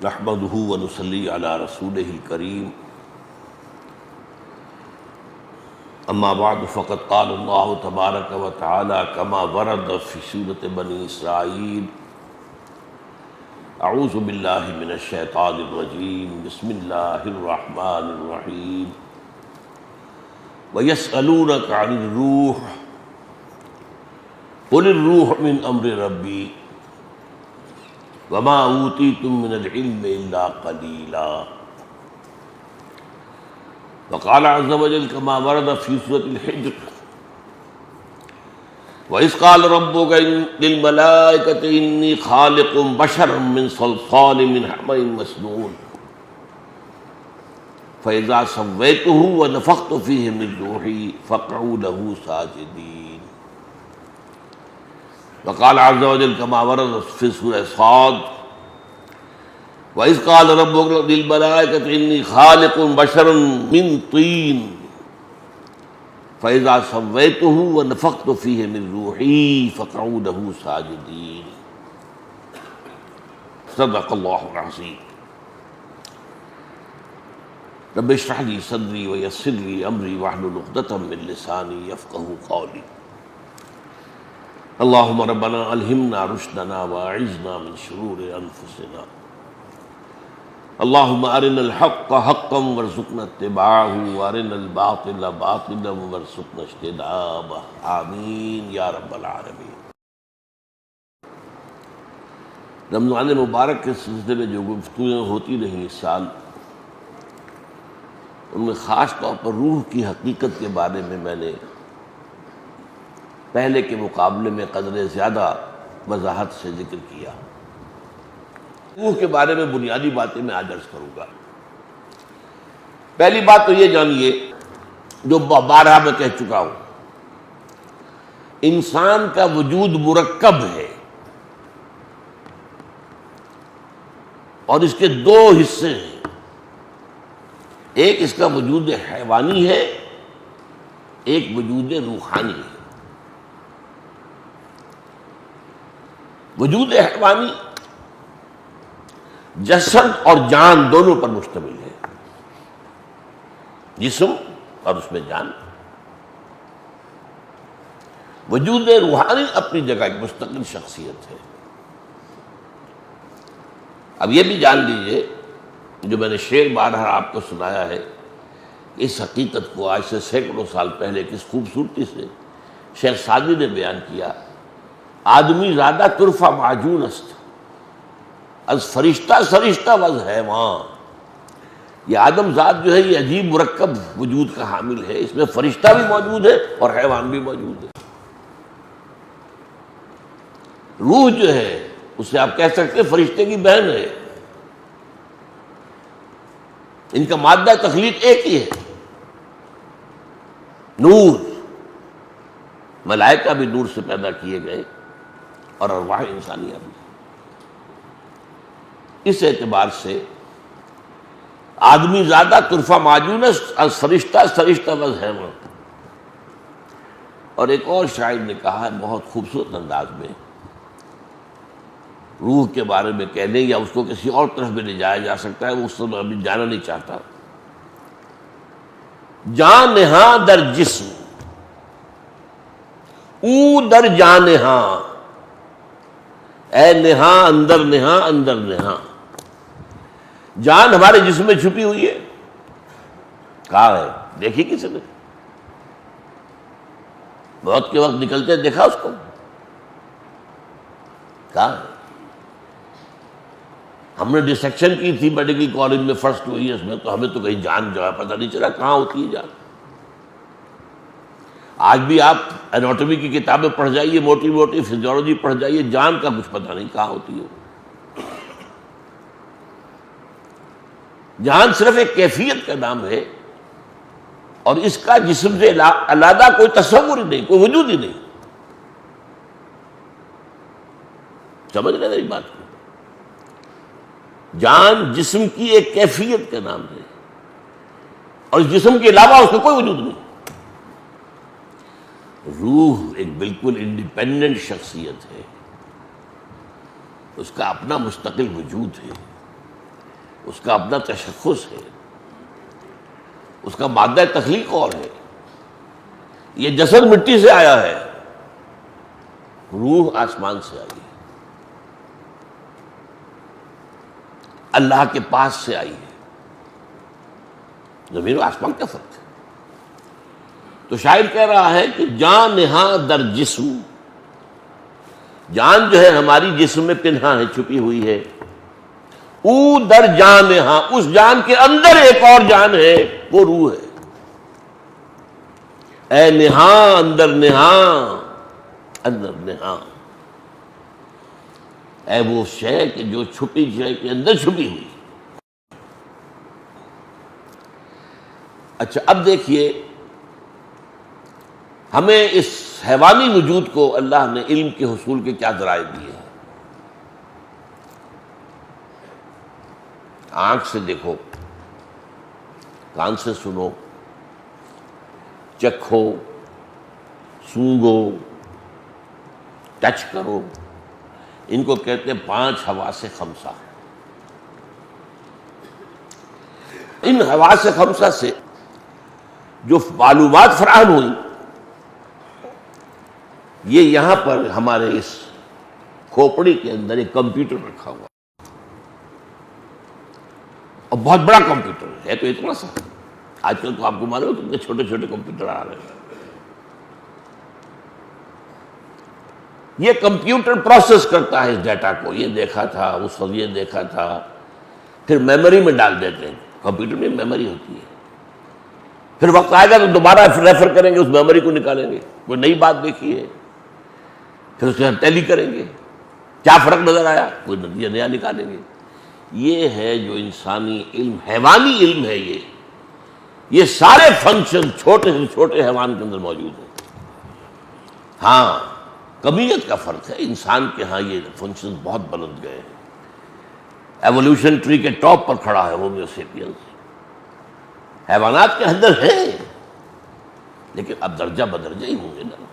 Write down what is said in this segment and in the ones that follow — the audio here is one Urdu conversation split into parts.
نحمده ونصلي على رسوله الكريم اما بعد فقد قال الله تبارك وتعالى كما ورد في سورة بني اسرائيل اعوذ باللہ من الشیطان الرجیم بسم اللہ الرحمن الرحیم وَيَسْأَلُونَكَ عَنِ الرُّوحِ قُلِ الرُّوحُ مِنْ أَمْرِ رَبِّي وَمَا أُوتِيتُم مِّنَ الْعِلْمِ إِلَّا قَلِيلًا وقال عز وجل كما ورد في سورة الحجر وَإِذْ قَالَ رَبُّكَ لِلْمَلَائِكَةِ إِنِّي خَالِقٌ بَشَرًا مِّن صَلْصَالٍ مِّنْ حَمَإٍ مَّسْنُونٍ فَإِذَا سَوَّيْتُهُ وَنَفَخْتُ فِيهِ مِن رُّوحِي فَقَعُوا لَهُ سَاجِدِينَ وقال عز وجل كما ورد في سورة صاد وَإِذْ قَالَ رَبُّكَ لِلْمَلَائِكَةِ إِنِّي خَالِقٌ بَشَرًا مِّن طِينٍ فَإِذَا سَوَّيْتُهُ وَنَفَخْتُ فِيهِ مِن رُّوحِي فَقَعُوا لَهُ سَاجِدِينَ صدق اللہ العظیم رب اشرح لي صدري ويسر لي امري واحلل عقدة من لساني يفقهوا قولي اللهم ربنا الهمنا رشدنا واعذنا من شرور انفسنا اللهم ارنا الحق حقا وارزقنا اتباعه وارنا الباطل باطلا وارزقنا اجتنابه آمین یا رب العالمین۔ رمضان مبارک کے سلسلے میں جو گفتگویں ہوتی رہیں اس سال، ان میں خاص طور پر روح کی حقیقت کے بارے میں نے پہلے کے مقابلے میں قدر زیادہ وضاحت سے ذکر کیا۔ روح کے بارے میں بنیادی باتیں میں آج عرض کروں گا۔ پہلی بات تو یہ جانیے جو بارہا میں کہہ چکا ہوں، انسان کا وجود مرکب ہے اور اس کے دو حصے ہیں، ایک اس کا وجود حیوانی ہے، ایک وجود روحانی ہے۔ وجود حیوانی جسد اور جان دونوں پر مشتمل ہے، جسم اور اس میں جان۔ وجود روحانی اپنی جگہ ایک مستقل شخصیت ہے۔ اب یہ بھی جان لیجئے، جو میں نے شعر بارہا آپ کو سنایا ہے، اس حقیقت کو آج سے سینکڑوں سال پہلے کس خوبصورتی سے شیخ سعدی نے بیان کیا۔ آدمی زادہ طرفہ معجون است از فرشتہ سرشتہ وز حیوان۔ یہ آدم ذات جو ہے یہ عجیب مرکب وجود کا حامل ہے، اس میں فرشتہ بھی موجود ہے اور حیوان بھی موجود ہے۔ روح جو ہے اسے آپ کہہ سکتے ہیں فرشتے کی بہن ہے، ان کا مادہ تخلیق ایک ہی ہے، نور۔ ملائکہ بھی نور سے پیدا کیے گئے اور ارواح انسانیہ بھی۔ اس اعتبار سے آدمی زادہ طرفہ معجون است از فرشتہ سرشتہ وز حیوان۔ اور ایک اور شاعر نے کہا ہے بہت خوبصورت انداز میں، روح کے بارے میں کہنے یا اس کو کسی اور طرف بھی لے جایا جا سکتا ہے، وہ اس طرف ابھی جانا نہیں چاہتا۔ جان نہاں در جسم او در جان نہاں، اے نہاں اندر نہاں اندر نہاں۔ جان ہمارے جسم میں چھپی ہوئی ہے، کہاں ہے؟ دیکھی کسی نے؟ موت کے وقت نکلتے دیکھا اس کو؟ کہاں ہے؟ ہم نے ڈسیکشن کی تھی میڈیکل کالج میں فرسٹ ایئرس میں، تو ہمیں تو کہیں جان جو ہے پتہ نہیں چلا کہاں ہوتی ہے جان۔ آج بھی آپ اناٹومی کی کتابیں پڑھ جائیے، موٹی موٹی فزیولوجی پڑھ جائیے، جان کا کچھ پتہ نہیں کہاں ہوتی ہے۔ جان صرف ایک کیفیت کا نام ہے اور اس کا جسم سے علیحدہ کوئی تصور ہی نہیں، کوئی وجود ہی نہیں۔ سمجھ رہے میری بات کو؟ جان جسم کی ایک کیفیت کا نام ہے اور اس جسم کے علاوہ اس کا کوئی وجود نہیں۔ روح ایک بالکل انڈیپینڈنٹ شخصیت ہے، اس کا اپنا مستقل وجود ہے۔ اس کا اپنا تشخص ہے، اس کا مادہ تخلیق اور ہے. یہ جسد مٹی سے آیا ہے، روح آسمان سے آئی ہے، اللہ کے پاس سے آئی ہے. زمین و آسمان کا فرق ہے. تو شاعر کہہ رہا ہے کہ جان نہاں در جسم، جان جو ہے ہماری جسم میں پنہا ہے، چھپی ہوئی ہے. او در جان نہاں، اس جان کے اندر ایک اور جان ہے، وہ روح ہے. اے نہاں اندر نہاں، اندر نہاں، اے وہ شے کہ جو چھپی شے کے اندر چھپی ہوئی. اچھا اب دیکھیے، ہمیں اس حیوانی وجود کو اللہ نے علم کے حصول کے کیا ذرائع دیے ہیں. آنکھ سے دیکھو، کان سے سنو، چکھو، سونگھو، ٹچ کرو. ان کو کہتے ہیں 5 حواس خمسہ. ان حواس خمسہ سے جو معلومات فراہم ہوئی، یہ یہاں پر ہمارے اس کھوپڑی کے اندر ایک کمپیوٹر رکھا ہوا، اور بہت بڑا کمپیوٹر ہے تو اتنا سا. آج کل تو آپ کو معلوم ہے کہ چھوٹے چھوٹے کمپیوٹر آ رہے ہیں. یہ کمپیوٹر پروسیس کرتا ہے اس ڈیٹا کو، یہ دیکھا تھا، اس وقت یہ دیکھا تھا، پھر میموری میں ڈال دیتے ہیں. کمپیوٹر میں میموری ہوتی ہے، پھر وقت آئے گا تو دوبارہ ریفر کریں گے، اس میموری کو نکالیں گے. کوئی نئی بات دیکھی ہے پھر اس کے ٹیلی کریں گے، کیا فرق نظر آیا، کوئی نتیجہ نیا نکالیں گے. یہ ہے جو انسانی علم، حیوانی علم ہے. یہ سارے فنکشن چھوٹے سے چھوٹے حیوان کے اندر موجود ہیں. ہاں کمیت کا فرق ہے، انسان کے ہاں یہ فنکشن بہت بلند گئے ہیں. ایوولوشن ٹری کے ٹاپ پر کھڑا ہے ہومو سیپینس. حیوانات کے اندر ہیں لیکن اب درجہ بدرجہ ہی ہوں گے نا.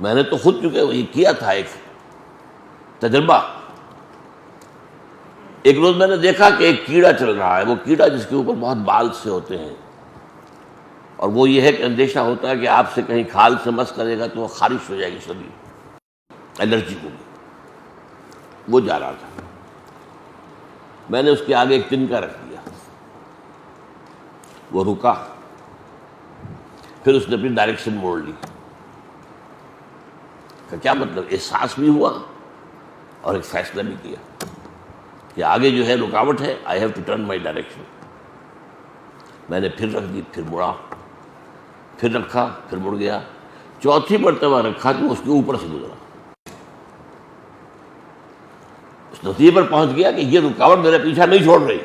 میں نے تو خود چونکہ وہی کیا تھا ایک تجربہ. ایک روز میں نے دیکھا کہ ایک کیڑا چل رہا ہے، وہ کیڑا جس کے اوپر بہت بال سے ہوتے ہیں، اور وہ یہ ہے کہ اندیشہ ہوتا ہے کہ آپ سے کہیں کھال سے مس کرے گا تو وہ خارش ہو جائے گی، شدید الرجی ہوگی. وہ جا رہا تھا، میں نے اس کے آگے ایک تنکا رکھ دیا، وہ رکا، پھر اس نے اپنی ڈائریکشن موڑ لی. کہ کیا مطلب، احساس بھی ہوا اور ایک فیصلہ بھی کیا کہ آگے جو ہے رکاوٹ ہے، I have to turn my direction. میں نے پھر رکھ دی، پھر مڑا، پھر رکھا، پھر مڑ گیا. چوتھی مرتبہ رکھا تو اس کے اوپر سے گزرا. اس نتیجے پر پہنچ گیا کہ یہ رکاوٹ میرا پیچھا نہیں چھوڑ رہی.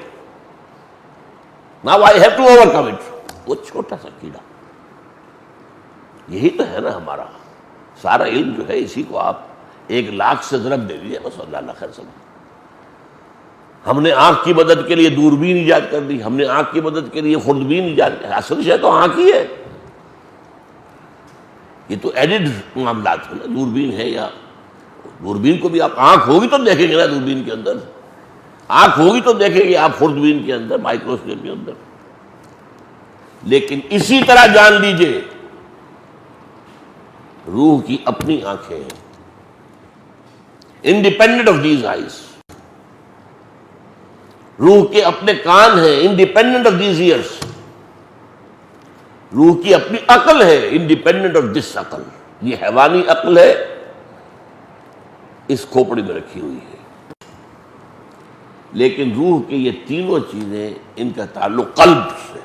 Now I have to overcome it. وہ چھوٹا سا کیڑا. یہی تو ہے نا ہمارا سارا علم جو ہے، اسی کو آپ 1,00,000 سے ضرب دے دیجیے، بس اللہ خیر سمجھ. ہم نے آنکھ کی مدد کے لیے دوربین ایجاد کر دی، ہم نے آنکھ کی مدد کے لیے خوردبین ایجاد کر. اصل شے تو آنکھ ہی ہے. یہ تو ایڈڈ معاملات ہیں نا. دوربین ہے، یا دوربین کو بھی آپ آنکھ ہوگی تو دیکھیں گے نا، دوربین کے اندر آنکھ ہوگی تو دیکھیں گے آپ خوردبین کے اندر، مائکروسکوپ کے اندر. لیکن اسی طرح جان لیجئے روح کی اپنی آنکھیں ہیں، انڈیپینڈنٹ آف دیز آئیز. روح کے اپنے کان ہیں، انڈیپینڈنٹ آف دیز ایئرس. روح کی اپنی عقل ہے، انڈیپینڈنٹ آف دس عقل. یہ حیوانی عقل ہے، اس کھوپڑی میں رکھی ہوئی ہے. لیکن روح کی یہ تینوں چیزیں، ان کا تعلق قلب سے.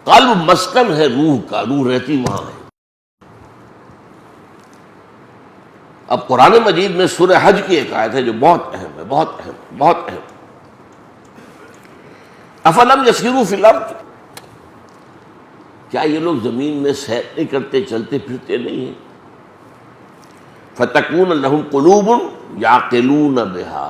قلب مسکن ہے روح کا، روح رہتی وہاں ہے. اب قرآن مجید میں سورہ حج کی ایک آیت ہے جو بہت اہم ہے، بہت اہم، بہت اہم. افلم یسیروا فی الارض، کیا یہ لوگ زمین میں سیر نہیں کرتے، چلتے پھرتے نہیں ہیں؟ فتکون لہم قلوب یعقلون بہا،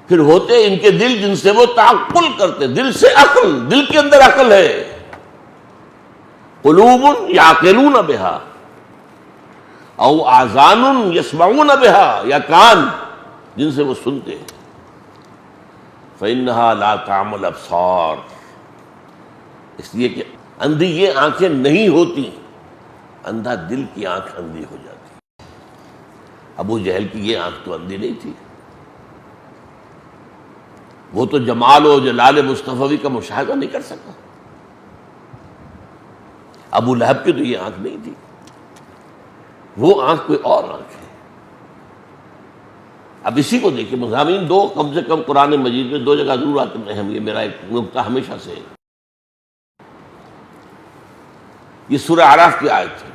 پھر ہوتے ان کے دل جن سے وہ تعقل کرتے. دل سے عقل، دل کے اندر عقل ہے. قلوب یعقلون بہا، او آذان یسمعون بها، یا کان جن سے وہ سنتے ہیں. فإنها لا تعمل ابصار، اس لیے کہ اندھی یہ آنکھیں نہیں ہوتی، اندھا دل کی آنکھ اندھی ہو جاتی. ابو جہل کی یہ آنکھ تو اندھی نہیں تھی، وہ تو جمال و جلال مصطفی کا مشاہدہ نہیں کر سکا. ابو لہب کی تو یہ آنکھ نہیں تھی، وہ آنکھ کوئی اور آنکھ ہے. اب اسی کو دیکھیں مضامین دو کم سے کم قرآن مجید میں دو جگہ ضرور آتے ہیں. یہ میرا ایک نقطہ ہمیشہ سے ہے. یہ سورہ اعراف کی آیت ہے.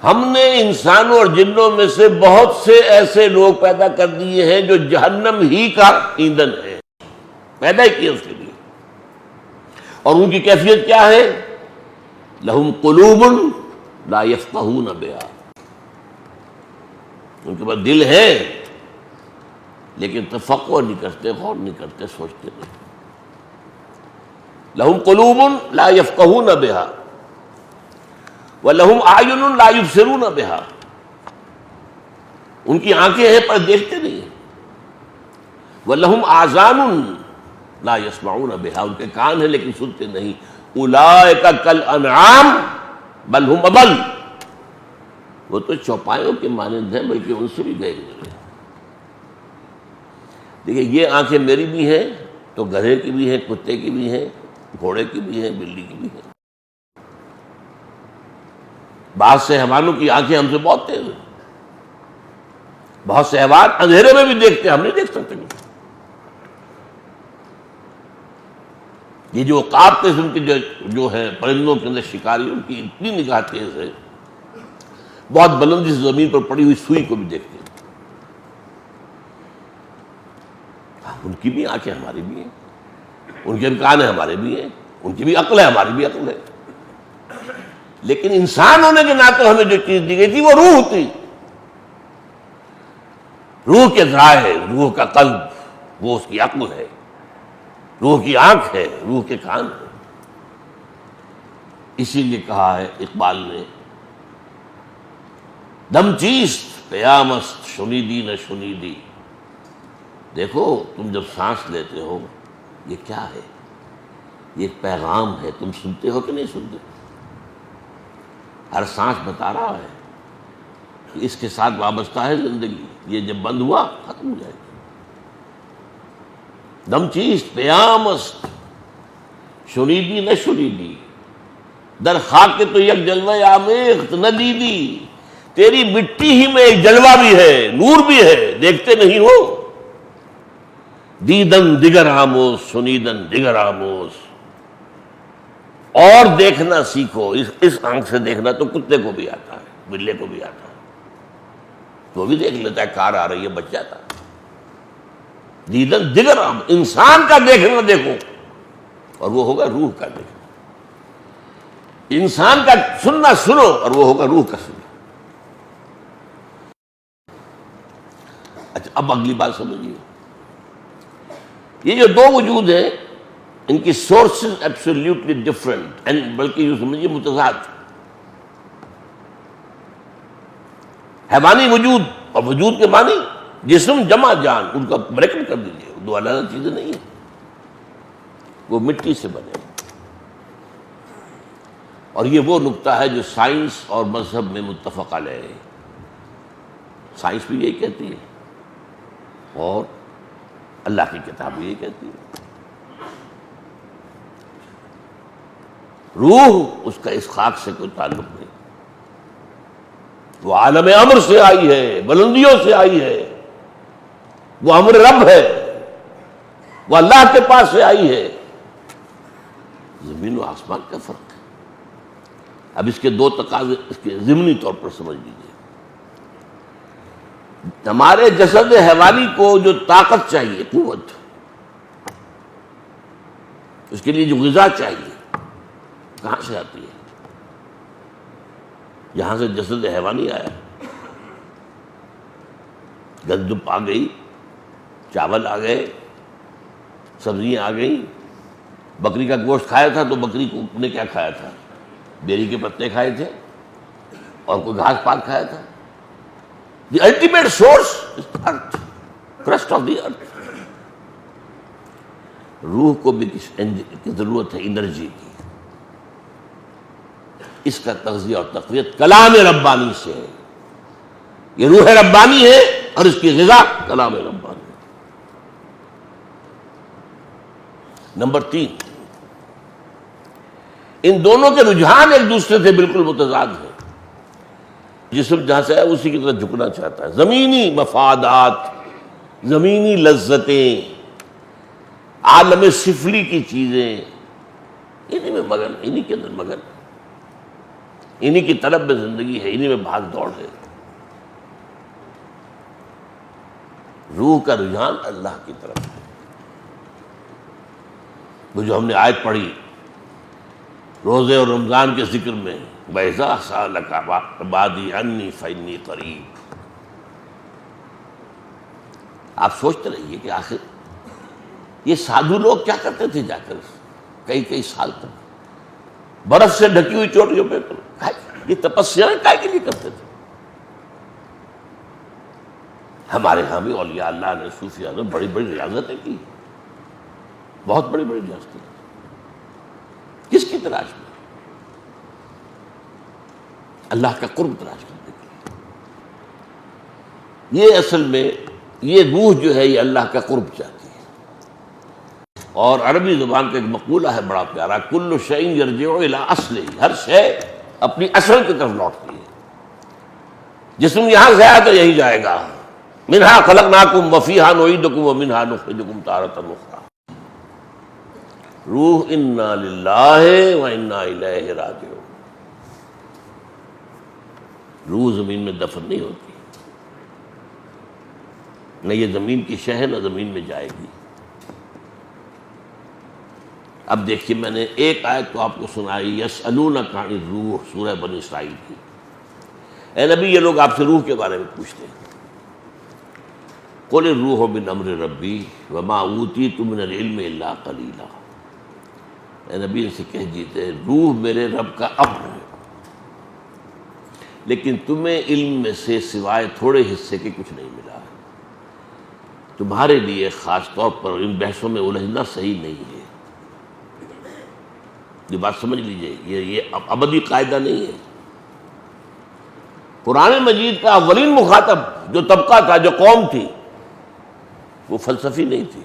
ہم نے انسانوں اور جنوں میں سے بہت سے ایسے لوگ پیدا کر دیے ہیں جو جہنم ہی کا ایندھن ہے، پیدا ہی کیے اس کے لیے. اور ان کی کیفیت کیا ہے؟ لہم قلوب لا یفقہون بہا، ان کے پاس دل ہے لیکن تفقہ نہیں کرتے، غور نہیں کرتے، سوچتے نہیں. لہم قلوب لا یفقہون بہا وَلَهُمْ أَعْيُنٌ لَا يُبْصِرُونَ بِهَا، ان کی آنکھیں ہیں پر دیکھتے نہیں ہیں. وَلَهُمْ آذَانٌ لَا يَسْمَعُونَ بِهَا، ان کے کان ہیں لیکن سنتے نہیں. أُولَٰئِكَ كَالْأَنْعَامِ بَلْ هُمْ أَضَلُّ، وہ تو چوپایوں کے مانند ہیں بلکہ ان سے بھی گئے گزرے. دیکھیے یہ آنکھیں میری بھی ہیں تو گدھے کی بھی ہیں، کتے کی بھی ہیں، گھوڑے کی بھی ہیں، بلی کی بھی ہیں. بعض سے حیوانوں کی آنکھیں ہم سے بہت تیز ہیں. بہت سے حیوان اندھیرے میں بھی دیکھتے ہیں، ہم نہیں دیکھ سکتے. یہ جو عقاب قسم کے جو ہے پرندوں کے اندر شکاری، ان کی اتنی نگاہ تیز ہے، بہت بلندی سے زمین پر پڑی ہوئی سوئی کو بھی دیکھتے ہیں. ان کی بھی آنکھیں ہماری بھی ہیں، ان کے بھی کان ہیں ہمارے بھی ہیں، ان کی بھی عقل ہے ہماری بھی عقل ہے. لیکن انسان ہونے کے ناطے ہمیں جو چیز دی گئی تھی وہ روح تھی. روح کے ذرائع، روح کا قلب، وہ اس کی عقل ہے، روح کی آنکھ ہے، روح کے کان ہے. اسی لیے کہا ہے اقبال نے، دم چیست پیامست شنیدی نہ شنیدی. دیکھو تم جب سانس لیتے ہو یہ کیا ہے؟ یہ ایک پیغام ہے، تم سنتے ہو کہ نہیں سنتے؟ ہر سانس بتا رہا ہے کہ اس کے ساتھ وابستہ ہے زندگی، یہ جب بند ہوا ختم ہو جائے گی. دم چیست پیامست شنیدی نہ شنیدی، در خاک تو یک جلوہ آمیخت نہ دیدی. تیری مٹی ہی میں ایک جلوہ بھی ہے، نور بھی ہے، دیکھتے نہیں ہو. دیدن دیگر آموز سنیدن دیگر آموز، اور دیکھنا سیکھو. اس آنکھ سے دیکھنا تو کتے کو بھی آتا ہے، بلے کو بھی آتا ہے، وہ بھی دیکھ لیتا ہے کار آ رہی ہے بچ جاتا ہے. دیدن دیگر آموز، انسان کا دیکھنا دیکھو اور وہ ہوگا روح کا دیکھنا. انسان کا سننا سنو اور وہ ہوگا روح کا سننا. اچھا اب اگلی بات سمجھیے. یہ جو دو وجود ہیں ان کی سورسز ایبسولیوٹلی ڈفرنٹ، بلکہ یہ سمجھیے متضاد. حیوانی وجود اور وجود کے معنی جسم جمع جان، ان کا بریکٹ کر دیجیے، دو الگ چیزیں نہیں ہیں. وہ مٹی سے بنے اور یہ وہ نقطہ ہے جو سائنس اور مذہب میں متفق علیہ ہے. سائنس بھی یہی کہتی ہے اور اللہ کی کتاب بھی یہی کہتی ہے. روح اس کا اس خاک سے کوئی تعلق نہیں، وہ عالم امر سے آئی ہے، بلندیوں سے آئی ہے، وہ امر رب ہے، وہ اللہ کے پاس سے آئی ہے. زمین و آسمان کا فرق ہے. اب اس کے دو تقاضے اس کے ضمنی طور پر سمجھ لیجیے. ہمارے جسد حیوانی کو جو طاقت چاہیے، قوت، اس کے لیے جو غذا چاہیے کہاں سے آتی ہے؟ یہاں سے جسد حیوانی آیا. گندم آ گئی، چاول آ گئے، سبزیاں آ گئیں. بکری کا گوشت کھایا تھا تو بکری کو نے کیا کھایا تھا؟ بیری کے پتے کھائے تھے اور کوئی گھاس پاک کھایا تھا؟ The ultimate source is earth, crust of the earth. روح کو بھی کی ضرورت ہے انرجی کی. اس کا تغذیہ اور تقویت کلام ربانی سے ہے. یہ روح ربانی ہے اور اس کی غذا کلام ربانی. نمبر 3، ان دونوں کے رجحان ایک دوسرے سے بالکل متضاد ہیں. جسم جہاں سے ہے اسی کی طرف جھکنا چاہتا ہے. زمینی مفادات، زمینی لذتیں، عالم سفلی کی چیزیں، انہی میں مگن، انہی کے اندر مگن، انہی کی طلب میں زندگی ہے، انہی میں بھاگ دوڑ ہے. روح کا رجحان اللہ کی طرف ہے. وہ جو ہم نے آیت پڑھی روزے اور رمضان کے ذکر میں، وَإِذَا سَأَلَكَ عِبَادِي عَنِّي فَإِنِّي قَرِيبٌ. آپ سوچتے رہیے کہ آخر یہ سادھو لوگ کیا کرتے تھے جا کر کئی سال تک برف سے ڈھکی ہوئی چوٹیوں پہ. یہ تپسیا کائے کے لیے کرتے تھے؟ ہمارے ہاں بھی اولیاء اللہ نے، صوفیاء نے بڑی بڑی ریاضتیں کی، بہت بڑی بڑی ریاضتیں. کس کی تلاش میں؟ اللہ کا قرب تلاش کرنے کے لیے. یہ اصل میں یہ روح جو ہے یہ اللہ کا قرب چاہتی ہے. اور عربی زبان کا ایک مقولہ ہے بڑا پیارا، کل شیء یرجع الی اصلہ. ہر شے اپنی اصل کی طرف لوٹتی ہے. جسم یہاں سے آیا تو یہی جائے گا. منہا خلقناکم وفیہا نعیدکم ومنہا نخرجکم تارۃ اخری. روح انا للہ وانا الیہ راجعون. روح زمین میں دفن نہیں ہوتی، نہ یہ زمین کی شہ ہے نہ زمین میں جائے گی. اب دیکھیے میں نے ایک آیت تو آپ کو سنائی، یسألونک عن الروح، سورہ بنی اسرائیل کی. اے نبی یہ لوگ آپ سے روح کے بارے میں پوچھتے ہیں. قل الروح من امر ربی وما اوتیتم من العلم الا قلیلا. اے نبی ان سے کہہ دیتے روح میرے رب کا امر ہے، لیکن تمہیں علم میں سے سوائے تھوڑے حصے کے کچھ نہیں ملا ہے. تمہارے لیے خاص طور پر ان بحثوں میں الجھنا صحیح نہیں ہے. یہ بات سمجھ لیجئے، یہ ابدی قاعدہ نہیں ہے. قرآن مجید کا اولین مخاطب جو طبقہ تھا، جو قوم تھی، وہ فلسفی نہیں تھی،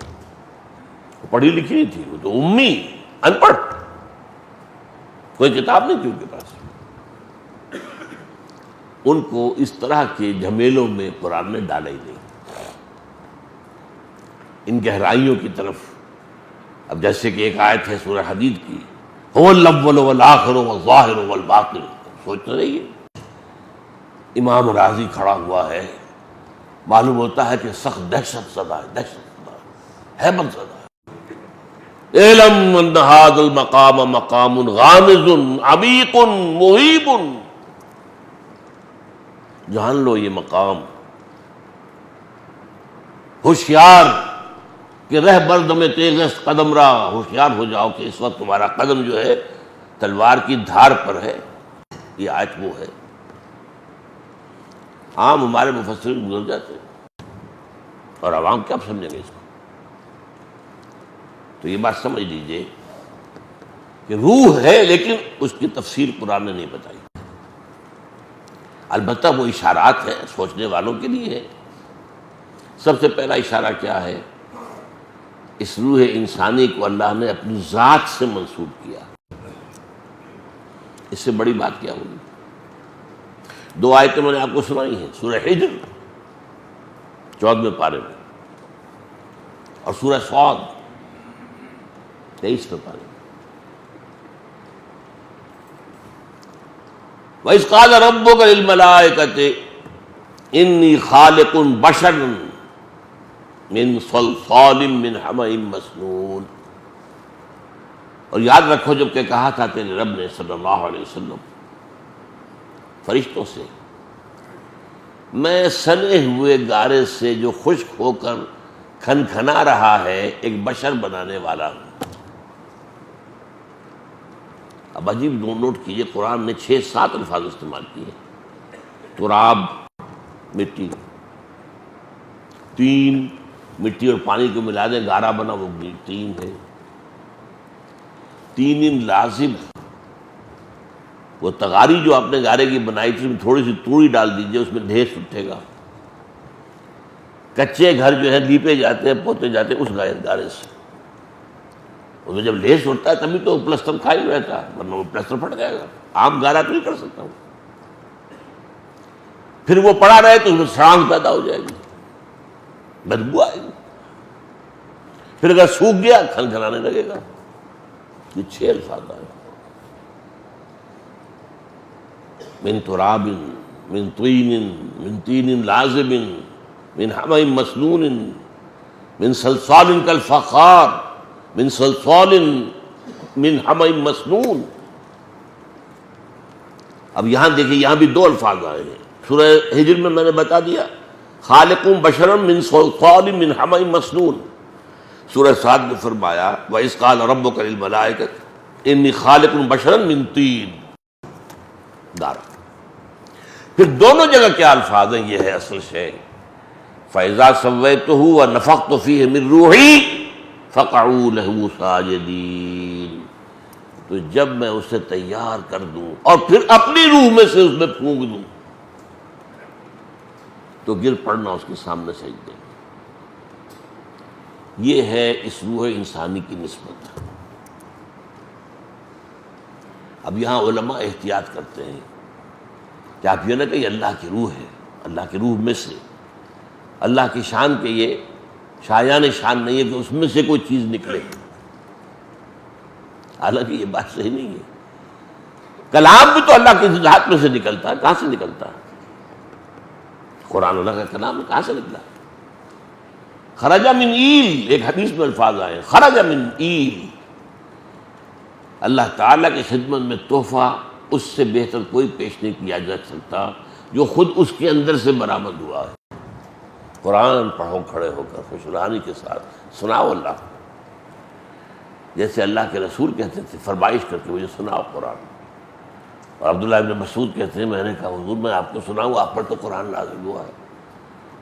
وہ پڑھی لکھی نہیں تھی، وہ تو امی، ان پڑھ، کوئی کتاب نہیں تھی ان کے پاس. ان کو اس طرح کے جھمیلوں میں قرآن نے ڈالا ہی نہیں، ان گہرائیوں کی طرف. اب جیسے کہ ایک آیت ہے سورہ حدید کی، هو الاول والآخر والظاہر والباطن. سوچتے رہیے. امام راضی کھڑا ہوا ہے، معلوم ہوتا ہے کہ سخت دہشت زدہ ہے، دہشت زدہ ہے، حیبت زدہ ہے. اعلم ان ھذا المقام مقام غامض عمیق مہیب. جان لو یہ مقام ہوشیار کہ رہ بردم تیغ قدم را. ہوشیار ہو جاؤ کہ اس وقت تمہارا قدم جو ہے تلوار کی دھار پر ہے. یہ آیت وہ ہے. عام ہمارے مفسرین گزر جاتے ہیں اور عوام کیا سمجھیں گے اس کو. تو یہ بات سمجھ لیجئے کہ روح ہے لیکن اس کی تفسیر قرآن نے نہیں بتائی. البتہ وہ اشارات ہیں سوچنے والوں کے لیے ہے. سب سے پہلا اشارہ کیا ہے؟ اس روح انسانی کو اللہ نے اپنی ذات سے منسوب کیا. اس سے بڑی بات کیا ہوگی؟ 2 آیتیں میں نے آپ کو سنائی ہیں، سورہ حجر 14ویں پارے میں اور سورہ صاد 23ویں پارے میں. وَإِذْ قَالَ رَبُّكَ لِلْمَلَائِكَةِ إِنِّي خَالِقٌ بَشَرًا مِنْ صَلْصَالٍ مِنْ حَمَإٍ مَسْنُونٍ. اور یاد رکھو جب کہ کہا تھا تیرے رب نے صلی اللہ علیہ وسلم فرشتوں سے، میں سنے ہوئے گارے سے جو خشک ہو کر کھنکھنا رہا ہے ایک بشر بنانے والا ہوں. اب عجیب نوٹ کیجئے، قرآن نے 6-7 الفاظ استعمال کیے. تراب مٹی، تین مٹی اور پانی کو ملا دیں گارا بنا، وہ تین ہے۔ تین لازم، وہ تغاری جو آپ نے گارے کی بنائی تھی، اس میں تھوڑی سی توڑی ڈال دیجئے، اس میں ڈھیس اٹھے گا۔ کچے گھر جو ہے لیپے جاتے ہیں، پوتے جاتے ہیں اس گارے سے، اس میں جب لیس اٹھتا ہے تبھی تو پلسٹر قائم رہتا ہے، ورنہ وہ پلسٹر پھٹ جائے گا، عام گارا تو نہیں کر سکتا ہوں۔ پھر وہ پڑا رہے تو اس میں سڑانگ پیدا ہو جائے گی، بدبو آئے گی، پھر اگر سوکھ گیا کھنکھنانے لگے گا۔ یہ 6 الفاظ آئے، من تراب، من طین، من تین لازب، من حمأ مسنون، من صلصال کالفخار، من صلصال من حمأ مسنون۔ اب یہاں دیکھیں، یہاں بھی 2 الفاظ آئے ہیں۔ سورہ ہجر میں نے بتا دیا خالق بشرا من صلصال من حمأ مسنون۔ سورہ صاد میں فرمایا وَإِذْ قَالَ رَبُّكَ لِلْمَلَائِكَةِ إِنِّي خَالِقٌ بَشَرًا مِّن طِينٍ دار۔ پھر دونوں جگہ کیا الفاظ ہیں، یہ ہے اصل شے۔ فَإِذَا سَوَّيْتُهُ وَنَفَخْتُ فِيهِ مِن رُوحِي فَقَعُوا لَهُ سَاجِدِينَ، تو جب میں اسے تیار کر دوں اور پھر اپنی روح میں سے اس میں پھونک دوں تو گر پڑنا اس کے سامنے سجدے۔ یہ ہے اس روح انسانی کی نسبت۔ اب یہاں علماء احتیاط کرتے ہیں کہ آپ یہ نہ کہ یہ اللہ کی روح ہے، اللہ کی روح میں سے، اللہ کی شان کے یہ شایان شان نہیں ہے کہ اس میں سے کوئی چیز نکلے، حالانکہ یہ بات صحیح نہیں ہے۔ کلام بھی تو اللہ کی ذات میں سے نکلتا ہے، کہاں سے نکلتا ہے؟ قرآن اللہ کا کلام کہاں سے نکلا؟ خرج من ایل، ایک حدیث میں الفاظ آئے خرج من ایل۔ اللہ تعالیٰ کی خدمت میں تحفہ اس سے بہتر کوئی پیش نہیں کیا جا سکتا جو خود اس کے اندر سے برآمد ہوا ہے۔ قرآن پڑھو کھڑے ہو کر خوشرحانی کے ساتھ، سناؤ اللہ، جیسے اللہ کے رسول کہتے تھے، فرمائش کر کے مجھے سناؤ قرآن۔ اور عبداللہ ابن مسعود کہتے ہیں میں نے کہا حضور میں آپ کو سناؤں، آپ پر تو قرآن نازل ہوا ہے۔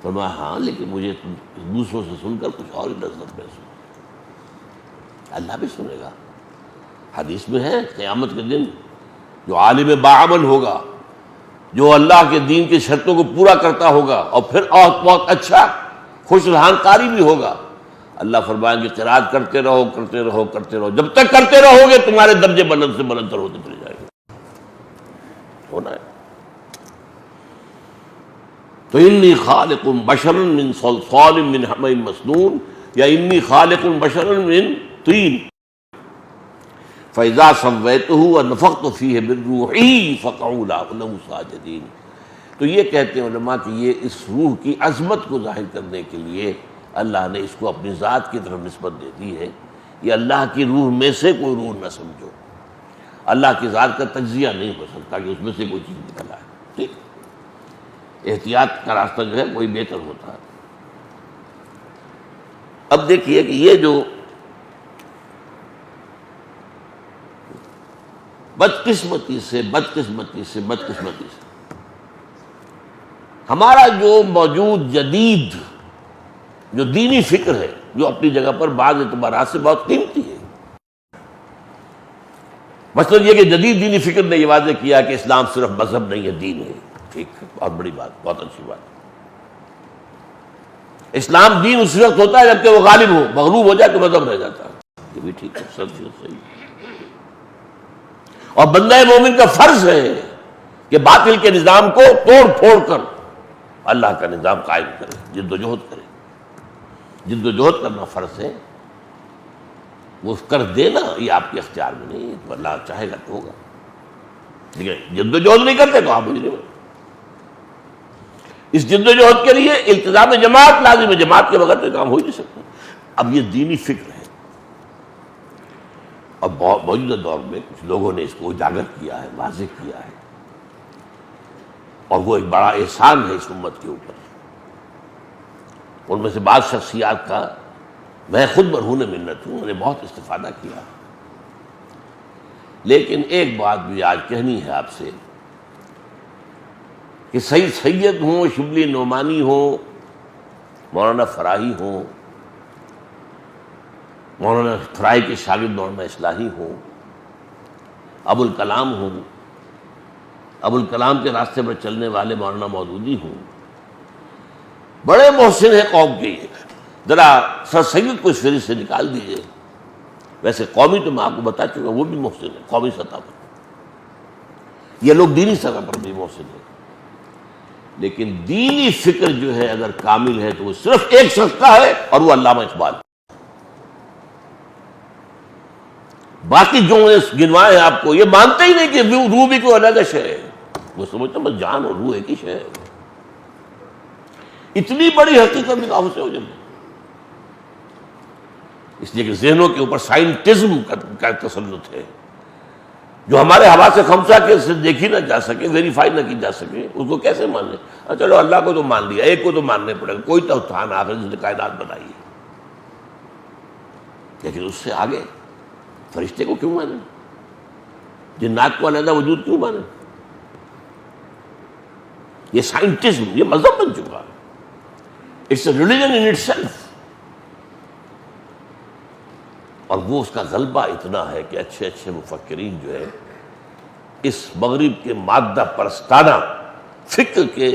فرمایا ہاں لیکن مجھے دوسروں سے سن کر کچھ اور ہی لذت محسوس۔ اللہ بھی سنے گا، حدیث میں ہے قیامت کے دن جو عالم باعمل ہوگا، جو اللہ کے دین کی شرطوں کو پورا کرتا ہوگا اور پھر بہت اچھا خوش رحان قاری بھی ہوگا، اللہ فرمائیں گے قرات کرتے رہو کرتے رہو کرتے رہو، جب تک کرتے رہو گے تمہارے درجے بلند سے بلند تر ہوتے چلے جائیں گے۔ ہونا ہے تو انی خالق بشرا من صلصال من حمأ مسنون، یا انی خالق بشرا من طین فَإِذَا سَوَّيْتُهُ وَنَفَخْتُ فِيهِ مِن رُوحِي فَقَعُوا لَهُ سَاجِدِينَ۔ تو یہ کہتے ہیں علماء کہ یہ اس روح کی عظمت کو ظاہر کرنے کے لیے اللہ نے اس کو اپنی ذات کی طرف نسبت دے دی ہے۔ یہ اللہ کی روح میں سے کوئی روح نہ سمجھو، اللہ کی ذات کا تجزیہ نہیں ہو سکتا کہ اس میں سے کوئی چیز نکل آئے۔ ٹھیک، احتیاط کا راستہ جو ہے وہی بہتر ہوتا ہے۔ اب دیکھیے کہ یہ جو بدقسمتی سے ہمارا جو موجود جدید جو دینی فکر ہے، جو اپنی جگہ پر بعض اعتبارات سے بہت قیمتی ہے۔ مثلا یہ کہ جدید دینی فکر نے یہ واضح کیا کہ اسلام صرف مذہب نہیں ہے، دین ہے۔ ٹھیک ہے، بہت بڑی بات، بہت اچھی بات۔ اسلام دین اس وقت ہوتا ہے جبکہ وہ غالب ہو، مغلوب ہو جائے تو مذہب رہ جاتا ہے۔ یہ بھی ٹھیک ہے، سب چیز صحیح۔ اور بندہ مومن کا فرض ہے کہ باطل کے نظام کو توڑ پھوڑ کر اللہ کا نظام قائم کرے، جد و جہد کرے۔ جد و جہد کرنا فرض ہے، وہ کر دینا یہ آپ کے اختیار میں نہیں ہے، تو اللہ چاہے گا تو ہوگا، لیکن جد و جہد نہیں کرتے تو آپ مجرم ہیں۔ اس جد و جہد کے لیے التزام جماعت لازم ہے، جماعت کے بغیر تو کام ہو ہی نہیں سکتا۔ اب یہ دینی فکر ہے، اور موجودہ دور میں کچھ لوگوں نے اس کو اجاگر کیا ہے، واضح کیا ہے، اور وہ ایک بڑا احسان ہے اس امت کے اوپر۔ ان میں سے بعض شخصیات کا میں خود مرہون منت ہوں، انہوں نے بہت استفادہ کیا۔ لیکن ایک بات بھی آج کہنی ہے آپ سے کہ سید ہوں، شبلی نعمانی ہوں، مولانا فراہی ہوں، مولانا فراہی کے شاگرد مولانا اصلاحی ہوں، ابو الکلام ہوں، ابو الکلام کے راستے پر چلنے والے مولانا مودودی ہوں، بڑے محسن ہیں قوم کے. یہ ذرا سر سید کو اس فہرست سے نکال دیجئے. ویسے قومی تو میں آپ کو بتا چکا وہ بھی محسن ہے قومی سطح پر، یہ لوگ دینی سطح پر بھی محسن ہیں، لیکن دینی فکر جو ہے اگر کامل ہے تو وہ صرف ایک شخص کا ہے اور وہ علامہ اقبال. باقی جو گنوائے ہیں آپ کو یہ مانتے ہی نہیں کہ روح بھی کوئی علیحدہ شے ہے، وہ سمجھتے ہیں بس جان اور روح ایک ہی شے ہے. اتنی بڑی حقیقت بھی کہاں سے ہو جائے، اس لیے کہ ذہنوں کے اوپر سائنٹزم کا تسلط ہے جو ہمارے حواس خمسہ کے سے دیکھی نہ جا سکے، ویریفائی نہ کی جا سکے. اس کو کیسے مان لیں؟ چلو اللہ کو تو مان لیا، ایک کو تو ماننے پڑے گا، کوئی تو تھا نا آخر جس نے کائنات بنائی ہے. لیکن اس سے آگے فرشتے کو کیوں مانے؟ جنات کو علیحدہ وجود کیوں مانے؟ یہ سائنٹزم، یہ مذہب بن چکا، it's a religion in itself. اور وہ اس کا غلبہ اتنا ہے کہ اچھے اچھے مفکرین جو ہے اس مغرب کے مادہ پرستانہ فکر کے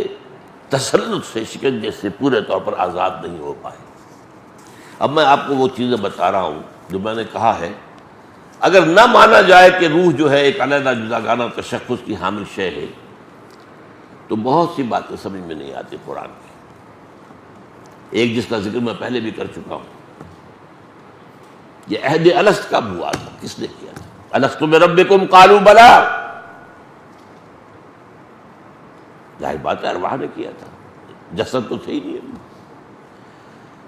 تسلط سے، شکنجے سے پورے طور پر آزاد نہیں ہو پائے. اب میں آپ کو وہ چیزیں بتا رہا ہوں جو میں نے کہا ہے. اگر نہ مانا جائے کہ روح جو ہے ایک علیحدہ جداگانہ تشخص کی حامل شے ہے تو بہت سی باتیں سمجھ میں نہیں آتی قرآن کی. ایک جس کا ذکر میں پہلے بھی کر چکا ہوں، یہ عہد الست کب ہوا تھا، کس نے کیا تھا؟ الست بربکم قالوا بلا، ظاہر بات ہے ارواح نے کیا تھا، جسد تو تھے ہی نہیں.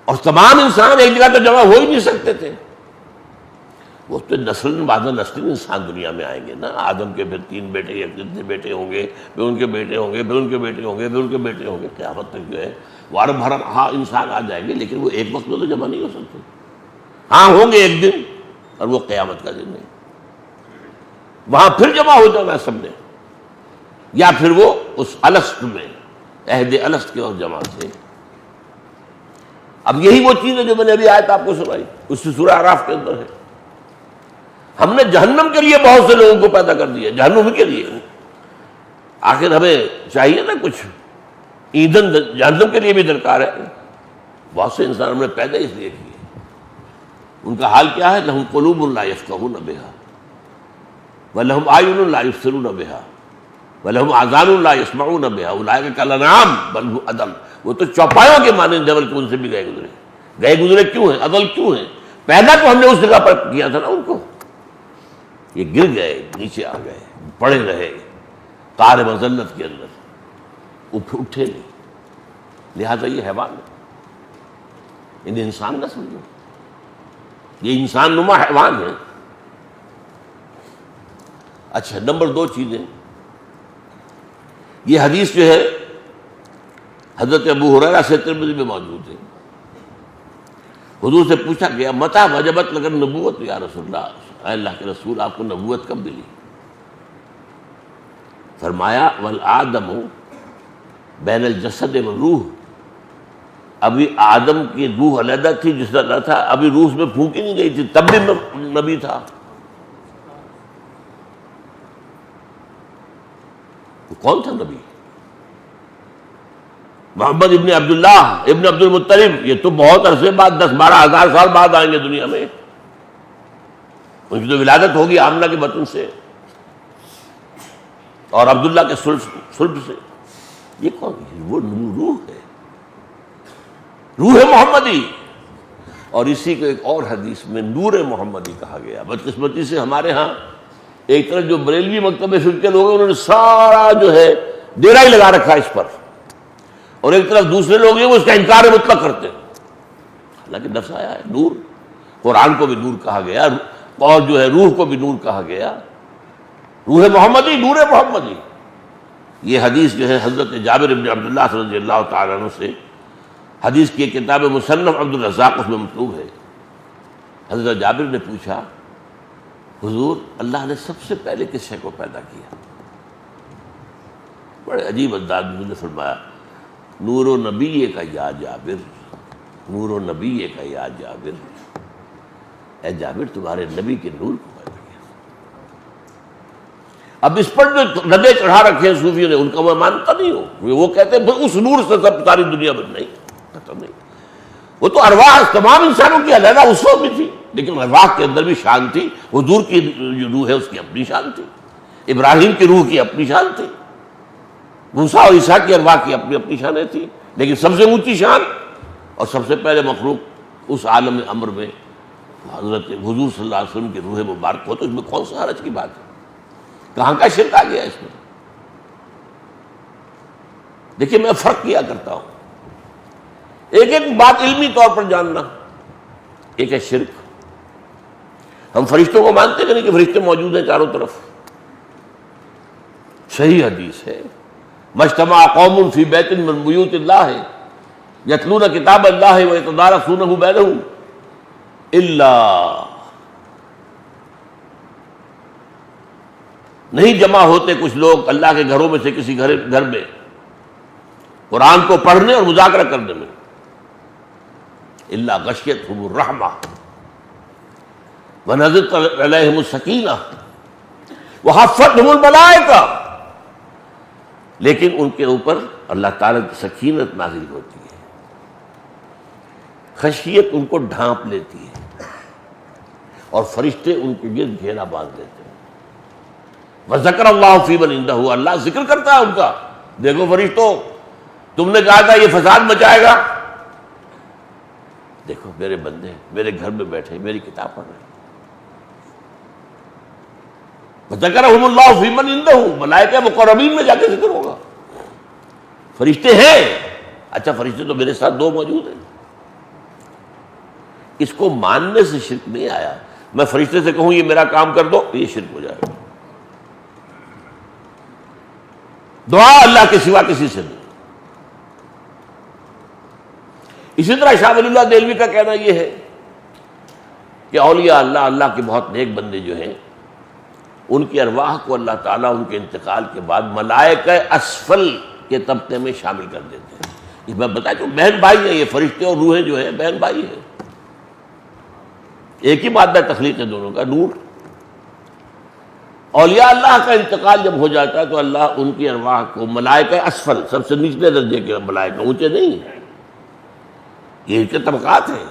اور تمام انسان ایک جگہ تو جمع ہو ہی نہیں سکتے تھے. وہ تو نسل بعد نسل انسان دنیا میں آئیں گے نا. آدم کے پھر 3 بیٹے یا کتنے بیٹے ہوں گے، پھر ان کے بیٹے ہوں گے، پھر ان کے بیٹے ہوں گے، پھر ان کے بیٹے ہوں گے، قیامت تک جو ہے وارم بھرم ہاں انسان آ جائیں گے، لیکن وہ ایک وقت میں تو جمع نہیں ہو سکتے. ہاں ہوں گے ایک دن، اور وہ قیامت کا دن ہے. وہاں پھر جمع ہو جانا سب نے، یا پھر وہ اس الست میں عہد الست کے اور جمع تھے. اب یہی وہ چیز ہے جو میں نے ابھی آیت آپ کو سنائی، اس سے سورہ اعراف کے اندر ہے. ہم نے جہنم کے لیے بہت سے لوگوں کو پیدا کر دیا، جہنم کے لیے. آخر ہمیں چاہیے نا کچھ ایندھن، جہنم کے لیے بھی درکار ہے. بہت سے انسان ہم نے پیدا اس لیے کیے. ان کا حال کیا ہے؟ لہم قلوب لا یفقہون بہا ولہم اعین لا یبصرون بہا ولہم آذان لا یسمعون بہا اولئک کالانعام بل هم اضل. وہ تو چوپایوں کے مانند جبل کے ان سے بھی گئے گزرے کیوں ہیں؟ اضل کیوں ہیں؟ پیدا تو ہم نے اس جگہ پر کیا تھا نا ان کو. یہ گر گئے، نیچے آ گئے، پڑے رہے قعر مذلت کے اندر، اٹھے نہیں. لہذا یہ حیوان ہے، انہیں انسان نہ سمجھو، یہ انسان نما حیوان ہے. اچھا، نمبر 2 چیزیں. یہ حدیث جو ہے حضرت ابو ہریرہ سے ترمذی میں موجود ہے. حضور سے پوچھا گیا متى وجبت لك النبوت یا رسول اللہ، اے اللہ کے رسول آپ کو نبوت کب ملی؟ فرمایا والآدم بین الجسد والروح. ابھی آدم کی روح علیحدہ تھی، جس طرح تھا ابھی روح میں پھونکی نہیں گئی تھی، تب بھی نبی تھا. کون تھا نبی؟ محمد ابن عبداللہ ابن عبد المطلب. یہ تو بہت عرصے بعد، 10-12 ہزار سال بعد آئیں گے دنیا میں. ان کی تو ولادت ہوگی آمنہ کے بطن سے اور عبداللہ کے صلب سے. یہ کون ہے؟ وہ روح ہے، روح محمدی. اور اسی کو ایک اور حدیث میں نور محمدی کہا گیا. بدقسمتی سے ہمارے ہاں ایک طرف جو بریلوی مکتب فکر کے لوگ ہیں انہوں نے سارا جو ہے ڈیرا ہی لگا رکھا اس پر، اور ایک طرف دوسرے لوگ ہیں وہ اس کا انکار مطلق کرتے ہیں. حالانکہ نفس آیا ہے نور، قرآن کو بھی نور کہا گیا اور جو ہے روح کو بھی نور کہا گیا. روح محمدی، نور محمدی. یہ حدیث جو ہے حضرت جابر بن عبداللہ رضی اللہ تعالیٰ عنہ سے، حدیث کی کتاب مصنف عبد الرزاق اس میں مطلوب ہے. حضرت جابر نے پوچھا حضور اللہ نے سب سے پہلے کس شے کو پیدا کیا؟ بڑے عجیب انداز میں نے فرمایا نور و نبی کا یا جابر، نور و نبی کا یا جابر، اے جابر تمہارے نبی کے نور کو میں نے کیا۔ اب اس پر جو ردے چڑھا رکھے ہیں صوفیوں نے، ان کا میں مانتا نہیں ہوں۔ وہ کہتے ہیں اس نور سے سب ساری دنیا بن نہیں، ختم نہیں۔ وہ تو ارواح تمام انسانوں کی علیحدہ اس وقت بھی تھی، لیکن ارواح کے اندر بھی شان تھی۔ حضور کی جو روح ہے اس کی اپنی شان تھی، ابراہیم کی روح کی اپنی شان تھی، موسیٰ اور عیسیٰ کی ارواح کی اپنی اپنی شانیں تھیں، لیکن سب سے اونچی شان اور سب سے پہلے مخلوق اس عالم امر میں حضرت حضور صلی اللہ علیہ وسلم کی روح مبارک ہو، تو اس میں کون سا حرج کی بات ہے؟ کہاں کا شرک آ گیا اس میں؟ دیکھیے میں فرق کیا کرتا ہوں، ایک ایک بات علمی طور پر جاننا، ایک ہے شرک۔ ہم فرشتوں کو مانتے کہ نہیں کہ فرشتے موجود ہیں چاروں طرف؟ صحیح حدیث ہے، مجتمع قوم فی بیت من بیوت اللہ یتلون کتاب اللہ ویتدارسونہ بینہم الا، نہیں جمع ہوتے کچھ لوگ اللہ کے گھروں میں سے کسی گھر میں قرآن کو پڑھنے اور مذاکرہ کرنے میں، الا غشیتہم الرحمہ ونزلت علیہم السکینہ وحفتہم الملائکہ، لیکن ان کے اوپر اللہ تعالیٰ کی سکینت نازل ہوتی ہے، خشیت ان کو ڈھانپ لیتی ہے، اور فرشتے ان کے گرد گھیرا باندھ دیتے ہیں۔ وذکر اللہ فی من عندہ، اللہ ذکر کرتا ہے ان کا، دیکھو فرشتوں تم نے کہا تھا یہ فساد مچائے گا، دیکھو میرے بندے میرے گھر میں بیٹھے میری کتاب پڑھ رہے ہیں۔ وذکرہم اللہ فی من عندہ، ملائکہ مقربین میں جا کے ذکر ہوگا، فرشتے ہیں، اچھا فرشتے تو میرے ساتھ دو موجود ہیں۔ اس کو ماننے سے شرک نہیں آیا، میں فرشتے سے کہوں یہ میرا کام کر دو یہ شرک ہو جائے گا۔ دعا اللہ کے سوا کسی سے نہیں۔ اسی طرح شاہ ولی اللہ دہلوی کا کہنا یہ ہے کہ اولیاء اللہ، اللہ کے بہت نیک بندے جو ہیں، ان کی ارواح کو اللہ تعالیٰ ان کے انتقال کے بعد ملائکہ اسفل کے طبقے میں شامل کر دیتے ہیں۔ یہ میں بتا دوں بہن بھائی ہیں، یہ فرشتے اور روحیں جو ہیں بہن بھائی ہیں، ایک ہی مادہ تخلیق ہے دونوں کا، نور۔ اولیاء اللہ کا انتقال جب ہو جاتا ہے تو اللہ ان کی ارواح کو ملائکہ اسفل، سب سے نچلے درجے کے ملائکہ، اونچے نہیں، یہ ان کے طبقات ہیں۔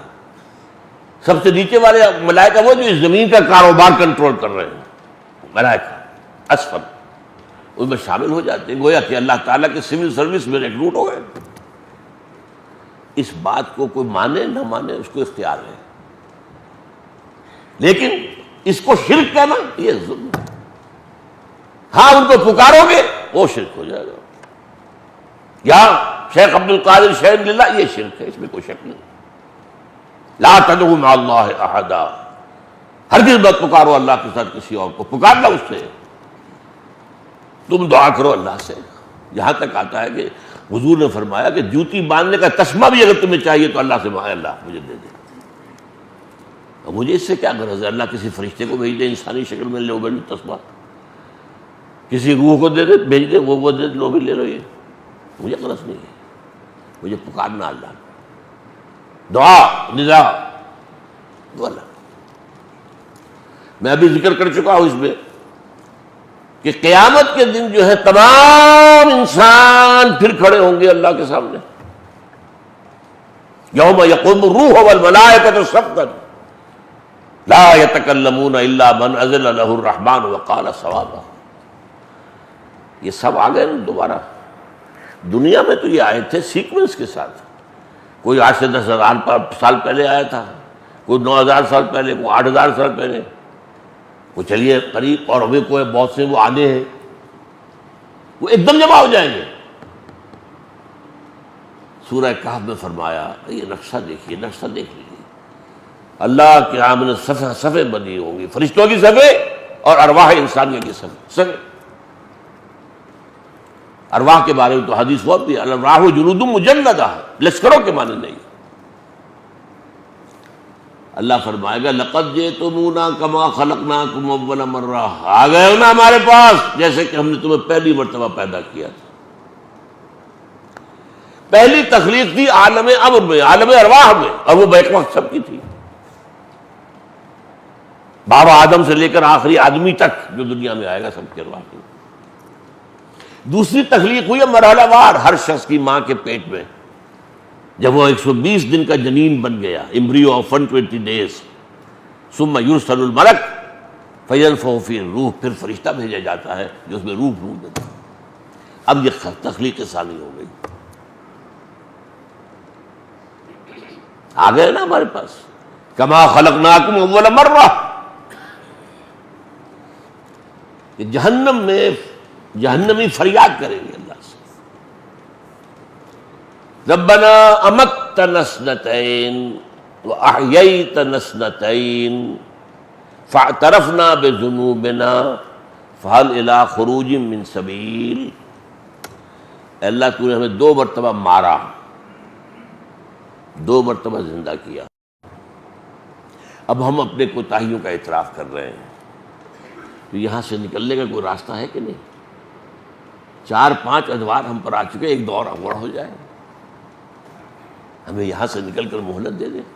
سب سے نیچے والے ملائکہ وہ جو اس زمین کا کاروبار کنٹرول کر رہے ہیں، ملائکہ اسفل، ان میں شامل ہو جاتے ہیں، گویا کہ اللہ تعالیٰ کے سول سروس میں ریکروٹ ہو گئے۔ اس بات کو کوئی مانے نہ مانے اس کو اختیار ہے، لیکن اس کو شرک کہنا یہ ظلم ہے۔ ہاں ان کو پکارو گے وہ شرک ہو جائے گا، یا شیخ عبد القادر شیخ للہ یہ شرک ہے، اس میں کوئی شک نہیں۔ لا تدعوا مع اللہ احدا، ہرگز مت پکارو اللہ کے ساتھ کسی اور کو، پکارنا اس سے، تم دعا کرو اللہ سے۔ یہاں تک آتا ہے کہ حضور نے فرمایا کہ جوتی باندھنے کا تسمہ بھی اگر تمہیں چاہیے تو اللہ سے مانگے، اللہ مجھے دے دے۔ اور مجھے اس سے کیا غرض ہے؟ اللہ کسی فرشتے کو بھیج دے انسانی شکل میں، لے وہ تسمہ، کسی روح کو دے دے بھیج دے، وہ دے لو بھی لے لو، یہ مجھے غرض نہیں ہے، مجھے پکارنا اللہ، دعا ندا وہ اللہ۔ میں ابھی ذکر کر چکا ہوں اس میں کہ قیامت کے دن جو ہے تمام انسان پھر کھڑے ہوں گے اللہ کے سامنے، یوم یقوم الروح والملائکۃ صفا لا یتکلمون الا من اذن له الرحمن وقال صوابا۔ یہ سب آ گئے نا دوبارہ۔ دنیا میں تو یہ آئے تھے سیکوینس کے ساتھ، کوئی آج سے 10,000 سال پہلے آیا تھا، کوئی 9,000 سال پہلے، کوئی 8,000 سال پہلے، وہ چلیے قریب، اور ابھی کوئی بہت سے وہ آنے ہیں، وہ ایک دم جمع ہو جائیں گے۔ سورہ کہف میں فرمایا، یہ نقشہ دیکھیے، نقشہ دیکھ لیجیے، اللہ کے آمنے صفیں بنی ہوں گی، فرشتوں کی صفیں اور ارواح انسانیوں کی صفیں۔ ارواح کے بارے میں تو حدیث بہت بھی، الارواح جنود مجندہ، لشکروں کے معنی نہیں۔ اللہ فرمائے گا لقد جئتمونا کما خلقناکم اول مرہ، آ گئے ہو نا ہمارے پاس جیسے کہ ہم نے تمہیں پہلی مرتبہ پیدا کیا تھا۔ پہلی تخلیق تھی عالم امر میں، عالم ارواح میں، اور وہ بیک وقت سب کی تھی، بابا آدم سے لے کر آخری آدمی تک جو دنیا میں آئے گا سب کی ارواح کی۔ دوسری تخلیق ہوئی ہے مرحلہ وار، ہر شخص کی ماں کے پیٹ میں، جب وہ 120 دن کا جنین بن گیا، امبریو آف 120 days، ثم یرسل الملک فینفخ فیہ الروح، پھر فرشتہ بھیجا جاتا ہے جو اس میں روح دیتا ہے۔ اب یہ تخلیق ثانی ہو گئی، آ گئے نا ہمارے پاس، کما خلقناکم اول مرہ، کہ جہنم میں جہنمی فریاد کریں گے اللہ سے، ربنا امتنا اثنتین واحییتنا اثنتین فاعترفنا بذنوبنا فہل الی خروج من سبیل۔ اے اللہ تو نے ہمیں 2 مرتبہ مارا، 2 مرتبہ زندہ کیا، اب ہم اپنے کوتاہیوں کا اعتراف کر رہے ہیں، تو یہاں سے نکلنے کا کوئی راستہ ہے کہ نہیں؟ 4-5 ادوار ہم پر آ چکے، ایک دور اور ہو جائے، ہمیں یہاں سے نکل کر مہلت دے دیں۔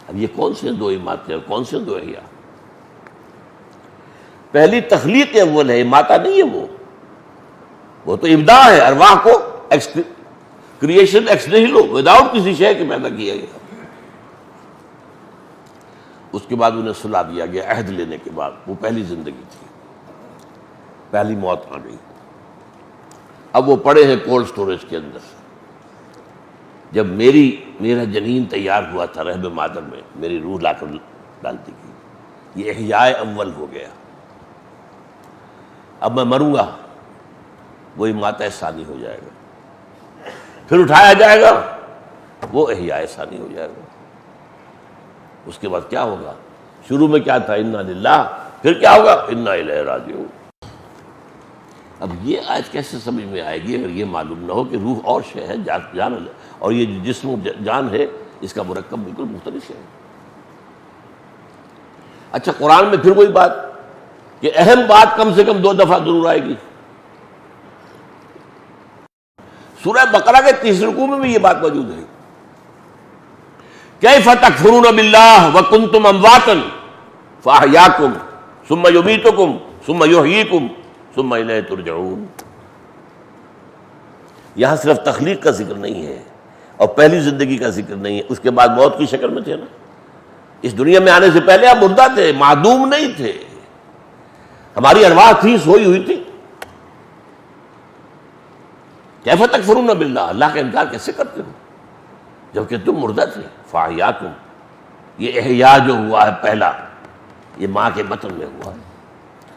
اب یہ کون سے 2 اماتیں اور کون سے 2 احیاء؟ پہلی تخلیق اول ہے، اماتہ نہیں ہے، وہ تو ابداع ہے، ارواح کو کریشن ایکس نہیلو، وداؤٹ کسی شے کے پیدا کیا گیا۔ اس کے بعد انہیں سلا دیا گیا عہد لینے کے بعد، وہ پہلی زندگی تھی، پہلی موت آ گئی۔ اب وہ پڑے ہیں کولڈ سٹوریج کے اندر۔ جب میرا جنین تیار ہوا تھا رحم مادر میں، میری روح لا کر ڈالتی کی، یہ احیاء اول ہو گیا۔ اب میں مروں گا، وہ اماتہ ثانی ہو جائے گا، پھر اٹھایا جائے گا، وہ احیاء ثانی ہو جائے گا۔ اس کے بعد کیا ہوگا؟ شروع میں کیا تھا؟ انا للہ، پھر کیا ہوگا؟ انا الیہ راجعون۔ اب یہ آج کیسے سمجھ میں آئے گی اگر یہ معلوم نہ ہو کہ روح اور شے ہے، جان اور یہ جسم و جان ہے، اس کا مرکب بالکل مختلف ہے۔ اچھا، قرآن میں پھر وہی بات کہ اہم بات کم سے کم 2 دفعہ ضرور آئے گی۔ سورہ بقرہ کے 30 رکوع میں بھی یہ بات موجود ہے، کیف تکفرون باللہ وکنتم امواتا فاحیاکم ثم یمیتکم ثم یحییکم ثم الیہ ترجعون۔ یہاں صرف تخلیق کا ذکر نہیں ہے اور پہلی زندگی کا ذکر نہیں ہے، اس کے بعد موت کی شکل میں تھے نا، اس دنیا میں آنے سے پہلے آپ مردہ تھے، معدوم نہیں تھے، ہماری ارواح تھی، سوئی ہوئی تھی۔ کیف تکفرون باللہ، اللہ کا انکار کیسے کرتے ہو جبکہ تم مردہ تھے؟ فاحیاکم، یہ احیاء جو ہوا ہے پہلا، یہ ماں کے بطن میں ہوا ہے۔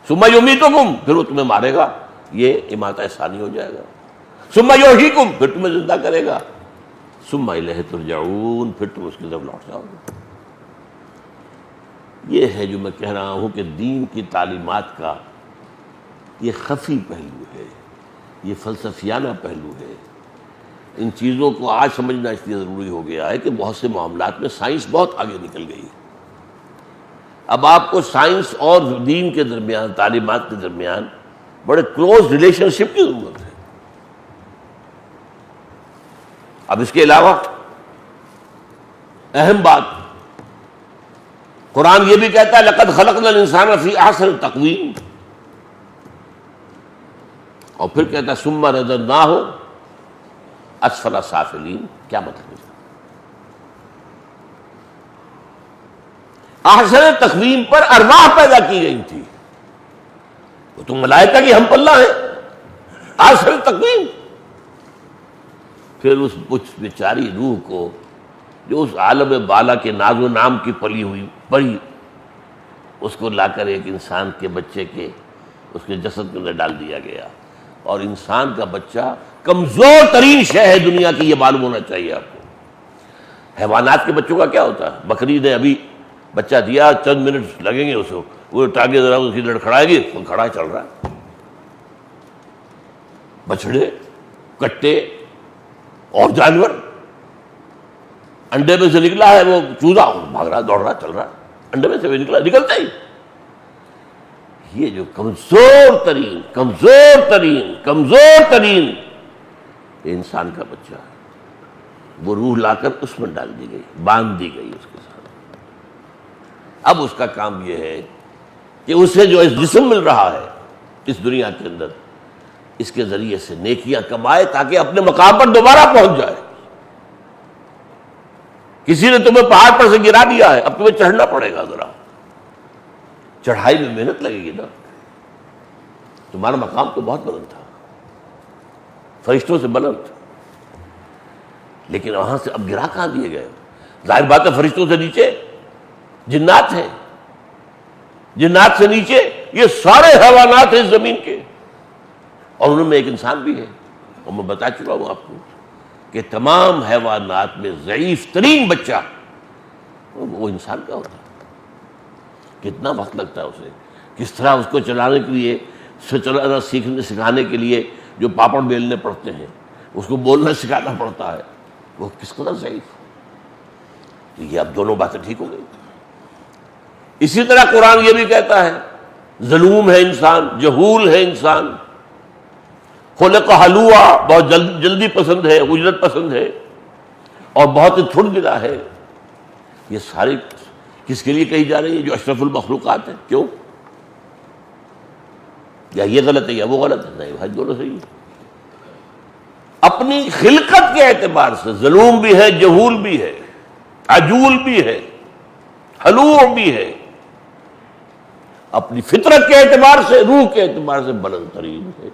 ثم یمیتکم، پھر وہ تمہیں مارے گا، یہ اماتہ ثانی ہو جائے گا۔ ثم یحییکم، پھر تمہیں زندہ کرے گا۔ ثم الیہ ترجعون، پھر تم اس کی طرف لوٹ جاؤ گے۔ یہ ہے جو میں کہہ رہا ہوں کہ دین کی تعلیمات کا یہ خفی پہلو ہے، یہ فلسفیانہ پہلو ہے۔ ان چیزوں کو آج سمجھنا اس لیے ضروری ہو گیا ہے کہ بہت سے معاملات میں سائنس بہت آگے نکل گئی ہے۔ اب آپ کو سائنس اور دین کے درمیان، تعلیمات کے درمیان بڑے کلوز ریلیشن شپ کی ضرورت ہے۔ اب اس کے علاوہ اہم بات، قرآن یہ بھی کہتا ہے لقد خلقنا الانسان فی احسن تقویم، اور پھر کہتا ہے ثم رددناہ اسفل سافلین۔ کیا مطلب ہے؟ احسن تقویم پر ارواح پیدا کی گئی تھی، وہ تو ملائکہ کی ہم پلہ ہیں، احسن تقویم۔ پھر اس بیچاری روح کو جو اس عالم بالا کے ناز و نام کی پلی ہوئی پڑی، اس کو لا کر ایک انسان کے بچے کے اس کے جسد کے اندر ڈال دیا گیا، اور انسان کا بچہ کمزور ترین شے ہے دنیا کی، یہ معلوم ہونا چاہیے آپ کو۔ حیوانات کے بچوں کا کیا ہوتا ہے؟ بکری نے ابھی بچہ دیا، چند منٹ لگیں گے اس کو، وہ ٹانگیں ذرا اس کی لڑکھڑائے گی، وہ کھڑا چل رہا ہے۔ بچڑے، کٹے اور جانور، انڈے میں سے نکلا ہے وہ چوزا، بھاگ رہا، دوڑ رہا، چل رہا، انڈے میں سے نکلا، نکلتا ہی۔ یہ جو کمزور ترین انسان کا بچہ ہے، وہ روح لا کر اس میں ڈال دی گئی، باندھ دی گئی اس کے ساتھ۔ اب اس کا کام یہ ہے کہ اسے جو اس جسم مل رہا ہے اس دنیا کے اندر، اس کے ذریعے سے نیکیاں کمائے تاکہ اپنے مقام پر دوبارہ پہنچ جائے۔ کسی نے تمہیں پہاڑ پر سے گرا دیا ہے، اب تمہیں چڑھنا پڑے گا، ذرا چڑھائی میں محنت لگے گی نا۔ تمہارا مقام تو بہت بلند تھا، فرشتوں سے بلند، لیکن وہاں سے اب گرا کہاں دیے گئے؟ ظاہر بات ہے فرشتوں سے نیچے جنات ہیں، جنات سے نیچے یہ سارے حیوانات ہیں زمین کے، اور ان میں ایک انسان بھی ہے۔ اور میں بتا چکا ہوں آپ کو کہ تمام حیوانات میں ضعیف ترین بچہ وہ انسان کا ہوتا ہے۔ کتنا وقت لگتا ہے اسے، کس طرح اس کو چلانے کے لیے، چلانا سکھانے کے لیے جو پاپڑ بیلنے پڑتے ہیں، اس کو بولنا سکھانا پڑتا ہے، وہ کس قدر ضعیف۔ تو یہ اب دونوں باتیں ٹھیک ہو گئی۔ اسی طرح قرآن یہ بھی کہتا ہے ظلوم ہے انسان، جہول ہے انسان، خلق حلوا، بہت جلدی پسند ہے، اجرت پسند ہے، اور بہت ہی تھڑ دلا ہے۔ یہ ساری کس کے لیے کہی جا رہی ہے؟ جو اشرف المخلوقات ہے۔ کیوں؟ یا یہ غلط ہے یا وہ غلط ہے؟ نہیں بھائی، دونوں صحیح ہے۔ اپنی خلقت کے اعتبار سے ظلوم بھی ہے، جہول بھی ہے، عجول بھی ہے، حلوع بھی ہے۔ اپنی فطرت کے اعتبار سے، روح کے اعتبار سے بلند ترین ہے۔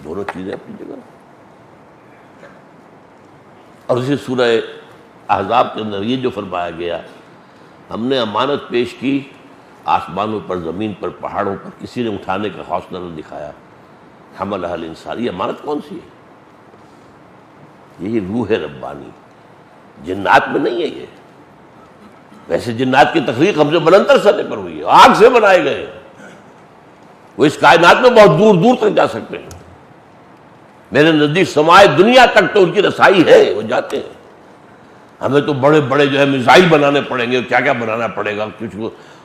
دونوں چیزیں اپنی جگہ۔ اور اسی سورہ احزاب کے اندر یہ جو فرمایا گیا، ہم نے امانت پیش کی آسمانوں پر، زمین پر، پہاڑوں پر، کسی نے اٹھانے کا حوصلہ نہ دکھایا۔ حملہ الانسان، یہ امانت کون سی ہے؟ یہی روح ربانی، جنات میں نہیں ہے یہ۔ ویسے جنات کی تخلیق ہم سے بلندر سطح پر ہوئی ہے، آگ سے بنائے گئے، وہ اس کائنات میں بہت دور دور تک جا سکتے ہیں۔ میرے نزدیک سمائے دنیا تک تو ان کی رسائی ہے، وہ جاتے ہیں۔ ہمیں تو بڑے بڑے جو ہے میزائل بنانے پڑیں گے، کیا کیا بنانا پڑے گا، کچھ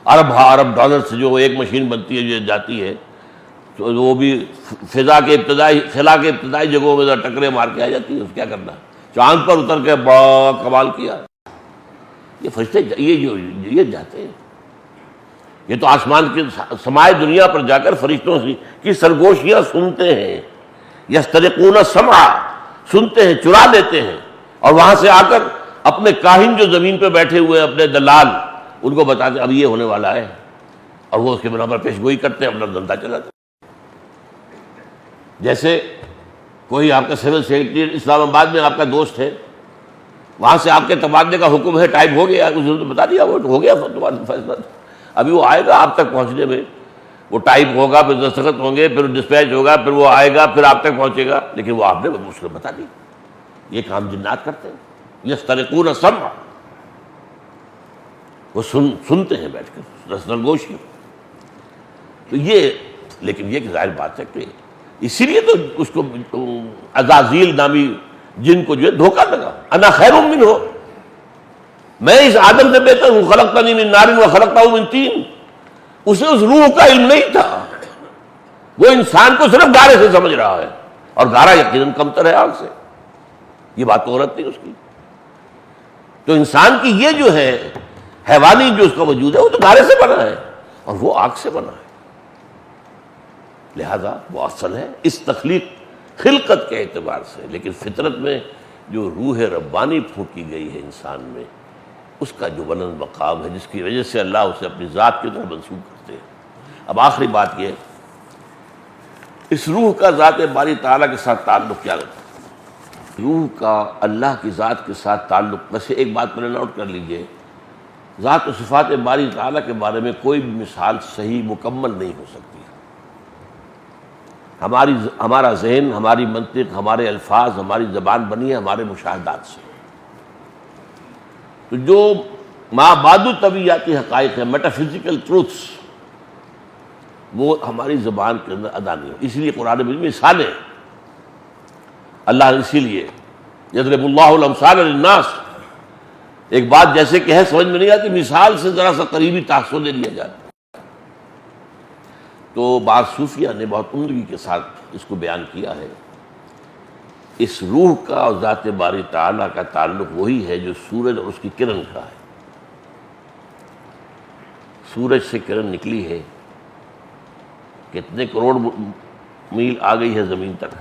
ارب ڈالر سے جو ایک مشین بنتی ہے جو جاتی ہے، تو وہ بھی خلا کے ابتدائی جگہوں میں ٹکرے مار کے آ جاتی ہے۔ کیا کرنا، چاند پر اتر کے بڑا کمال کیا۔ یہ فرشتے یہ جاتے ہیں، یہ تو آسمان کے سمائے دنیا پر جا کر فرشتوں کی سرگوشیاں سنتے ہیں۔ یسترقون السمع، سنتے ہیں، چرا لیتے ہیں، اور وہاں سے آ کر اپنے کاہن جو زمین پہ بیٹھے ہوئے ہیں، اپنے دلال، ان کو بتاتے اب یہ ہونے والا ہے، اور وہ اس کے بنا پر پیش گوئی کرتے ہیں، اپنا دھندا چلاتے ہیں۔ جیسے کوئی آپ کا سول سیکرٹری اسلام آباد میں آپ کا دوست ہے، وہاں سے آپ کے تبادلے کا حکم ہے، ٹائپ ہو گیا، اس نے تو بتا دیا، وہ ہو گیا تبادلہ فیصلہ، ابھی وہ آئے گا آپ تک پہنچنے میں، وہ ٹائپ ہوگا، پھر دستخط ہوں گے، پھر ڈسپیچ ہوگا، پھر وہ آئے گا، پھر آپ تک پہنچے گا، لیکن وہ آپ نے اس کو بتا دی۔ یہ کام جنات کرتے ہیں، یسترقون السمع، وہ سنتے ہیں بیٹھ کر سرگوشی۔ تو یہ، لیکن یہ کہ ظاہر بات ہے کہ اسی لیے تو اس کو عزازیل نامی جن کو جو ہے دھوکہ لگا، انا خیر منہ، میں اس آدم سے بہتر ہوں، خلقتنی من نار و خلقتہ من طین۔ اسے اس روح کا علم نہیں تھا، وہ انسان کو صرف گارے سے سمجھ رہا ہے، اور گارا یقیناً کمتر ہے آگ سے، یہ بات تو غلط نہیں اس کی۔ تو انسان کی یہ جو ہے حیوانی جو اس کا وجود ہے، وہ تو گارے سے بنا ہے اور وہ آگ سے بنا ہے، لہذا وہ اصل ہے اس تخلیق خلقت کے اعتبار سے۔ لیکن فطرت میں جو روح ربانی پھونکی گئی ہے انسان میں، اس کا جو بلند مقام ہے، جس کی وجہ سے اللہ اسے اپنی ذات کی طرف منسوب کرتے ہیں۔ اب آخری بات یہ، اس روح کا ذات باری تعالیٰ کے ساتھ تعلق کیا رہتا ہے؟ روح کا اللہ کی ذات کے ساتھ تعلق، ویسے ایک بات میں نے نوٹ کر لیجئے، ذات و صفات باری تعالیٰ کے بارے میں کوئی بھی مثال صحیح مکمل نہیں ہو سکتی۔ ہمارا ذہن، ہماری منطق، ہمارے الفاظ، ہماری زبان بنی ہے ہمارے مشاہدات سے۔ تو جو مابعد طبیعیاتی حقائق ہیں، میٹافزیکل ٹروتھس، وہ ہماری زبان کے اندر ادا نہیں ہو۔ اس لیے قرآن میں مثالیں، اللہ نے اسی لیے یضرب اللہ الامثال للناس، ایک بات جیسے کہ ہے سمجھ میں نہیں آتی، مثال سے ذرا سا قریبی تاثر دے دیا جاتا ہے۔ تو بعض صوفیہ نے بہت عمدگی کے ساتھ اس کو بیان کیا ہے، اس روح کا اور ذات باری تعالیٰ کا تعلق وہی ہے جو سورج اور اس کی کرن کا ہے۔ سورج سے کرن نکلی ہے، کتنے کروڑ میل آ گئی ہے زمین تک،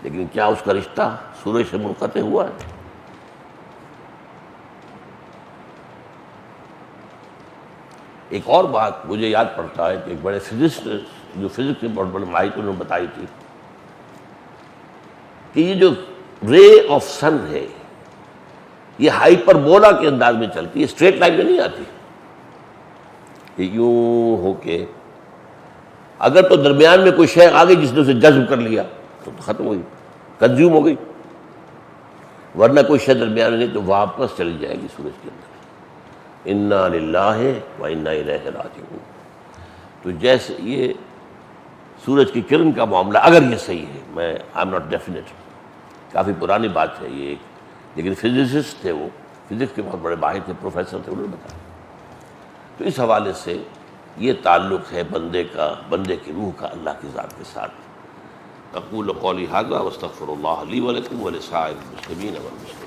لیکن کیا اس کا رشتہ سورج سے منقطع ہوا ہے؟ ایک اور بات مجھے یاد پڑتا ہے کہ ایک بڑے فزسٹ جو فزکس کے بہت بڑے ماہر انہوں نے بتائی تھی کہ یہ جو رے آف سن ہے یہ ہائپربولا کے انداز میں چلتی ہے، اسٹریٹ لائن میں نہیں آتی، یہ یوں ہو کے اگر تو درمیان میں کوئی شے آ گئی جس نے اسے جذب کر لیا تو ختم ہوئی، کنزیوم ہو گئی، ورنہ کوئی شے درمیان میں نہیں تو واپس چلی جائے گی سورج کے اندر۔ انا للہ و انا الیہ راجعون۔ تو جیسے یہ سورج کی کرن کا معاملہ اگر یہ صحیح ہے، میں آئی ایم ناٹ ڈیفینیٹ، کافی پرانی بات ہے یہ، لیکن فزسسٹ تھے وہ، فزکس کے بہت بڑے ماہر تھے، پروفیسر تھے، انہوں نے بتایا۔ تو اس حوالے سے یہ تعلق ہے بندے کا، بندے کی روح کا اللہ کی ذات کے ساتھ۔ اقول قولی ھذا واستغفر اللہ لی ولکم ولسائر المسلمین والمسلمات۔